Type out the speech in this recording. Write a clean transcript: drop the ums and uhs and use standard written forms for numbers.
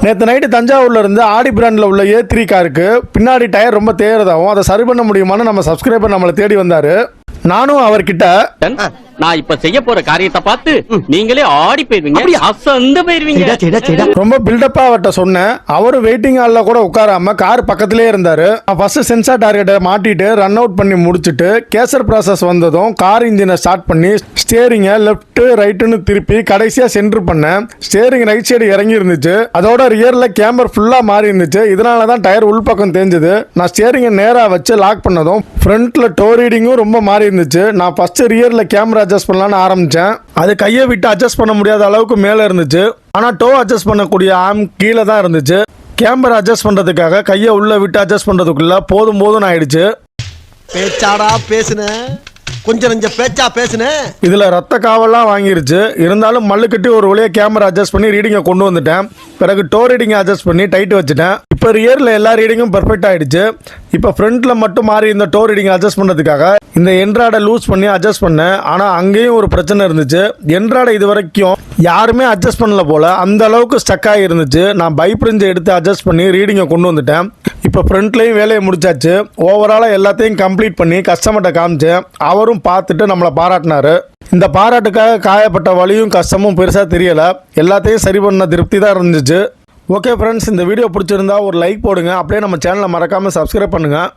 நேற்று நைட்டு தஞ்சாவூர்ல இருந்து ஆடி பிராண்டில் உள்ள A3 காருக்கு பின்னாடி டயர் ரொம்ப தேயறதாகவும் அதை சரி பண்ண முடியுமான்னு நம்ம சப்ஸ்கிரைபர் நம்மளை தேடி வந்தாரு. நானும் அவர்கிட்ட நான் இப்ப செய்ய போற காரியத்தை பார்த்து நீங்களே ஆடி போயிருவீங்க, அசந்து போயிருவீங்க. ரொம்ப பில்டப்பா அவர்கிட்ட சொன்னேன். அவரும் வெயிட்டிங் ஹால்ல கூட உட்காராம கார் பக்கத்திலே இருந்தாரு. ஃபர்ஸ்ட் சென்சார் டார்கெட்டை மாட்டிட்டு ரன் அவுட் பண்ணி முடிச்சுட்டு கேசர் ப்ராசஸ் வந்ததும் கார் இன்ஜினை ஸ்டார்ட் பண்ணி ஸ்டியரிங்கை லெஃப்ட் ரைட்டுன்னு திருப்பி கடைசியா சென்டர் பண்ணேன். ஸ்டியரிங் ரைட் சைடு இறங்கி இருந்துச்சு. அதோட ரியர்ல கேம்பர் ஃபுல்லா மாறி இருந்துச்சு. இதனாலதான் டயர் உள்பக்கம் தேஞ்சது. நான் ஸ்டியரிங்கை நேரா வச்சு லாக் பண்ணதும் ஃப்ரண்ட்ல டோ ரீடிங்கும் ரொம்ப மாறி இருந்துச்சு. நான் ஃபர்ஸ்ட் ரியர்ல கேமரா அட்ஜஸ்ட் பண்ணலான்னு ஆரம்பிச்சேன். அது கையை விட்டு அட்ஜஸ்ட் பண்ண முடியாத அளவுக்கு மேலே இருந்துச்சு. ஆனால் டோ அட்ஜஸ்ட் பண்ணக்கூடிய ஆம் கீழே தான் இருந்துச்சு. கேமரா அட்ஜஸ்ட் பண்ணுறதுக்காக கையை உள்ள விட்டு அட்ஜஸ்ட் பண்ணுறதுக்குள்ள போதும் ஆயிடுச்சு. பேச்சாடா பேசுன, கொஞ்சம் நெஞ்ச பேச்சா பேசுன. இதுல ரத்த காவெல்லாம் வாங்கிருச்சு. இருந்தாலும் மல்லு கட்டி ஒரு வழியா கேமரா அட்ஜஸ்ட் பண்ணி ரீடிங்கை கொண்டு வந்துட்டேன். பிறகு டோ ரீடிங்கை அட்ஜஸ்ட் பண்ணி டைட் வச்சுட்டேன். இப்போ ரியர்ல எல்லா ரீடிங்கும் பெர்ஃபெக்ட் ஆயிடுச்சு. இப்போ ஃப்ரண்ட்ல மட்டும் மாறி இந்த டோ ரீடிங் அட்ஜஸ்ட் பண்ணதுக்காக இந்த என்ட்ராடை லூஸ் பண்ணி அட்ஜஸ்ட் பண்ணேன். ஆனால் அங்கேயும் ஒரு பிரச்சனை இருந்துச்சு. என்ட்ராடை இது வரைக்கும் யாருமே அட்ஜஸ்ட் பண்ணல போல, அந்த அளவுக்கு ஸ்டக் ஆகி இருந்துச்சு. நான் பைப்ரிஞ்சை எடுத்து அட்ஜஸ்ட் பண்ணி ரீடிங்கை கொண்டு வந்துட்டேன். இப்போ ஃப்ரண்ட்லையும் வேலையை முடிச்சாச்சு. ஓவராலாக எல்லாத்தையும் கம்ப்ளீட் பண்ணி கஸ்டமர்கிட்ட காமிச்சேன். அவரும் பார்த்துட்டு நம்மளை பாராட்டினாரு. இந்த பாராட்டுக்காக காயப்பட்ட வலியும் கஷ்டமும் பெருசாக தெரியல. எல்லாத்தையும் சரி பண்ண திருப்தி தான் இருந்துச்சு. ஓகே ஃப்ரெண்ட்ஸ், இந்த வீடியோ பிடிச்சிருந்தா ஒரு லைக் போடுங்க. அப்படியே நம்ம சேனலை மறக்காமல் சப்ஸ்கிரைப் பண்ணுங்கள்.